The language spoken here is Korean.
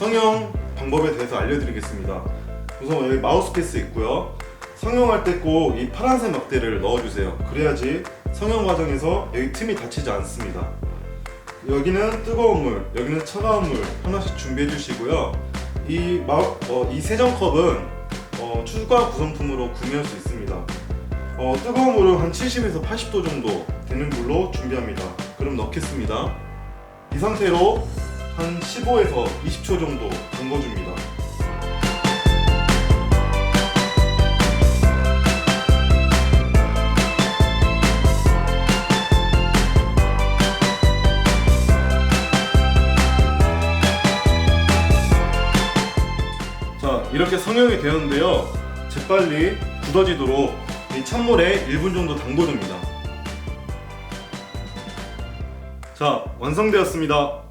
성형 방법에 대해서 알려드리겠습니다. 우선 여기 마우스피스 있고요. 성형할 때 꼭 이 파란색 막대를 넣어주세요. 그래야지 성형 과정에서 여기 틈이 닫히지 않습니다. 여기는 뜨거운 물, 여기는 차가운 물 하나씩 준비해 주시고요. 이 세정컵은 추가 구성품으로 구매할 수 있습니다. 뜨거운 물은 한 70에서 80도 정도 되는 물로 준비합니다. 그럼 넣겠습니다. 이 상태로 한 15에서 20초 정도 담궈줍니다. 자, 이렇게 성형이 되었는데요. 재빨리 굳어지도록 이 찬물에 1분 정도 담궈줍니다. 자, 완성되었습니다.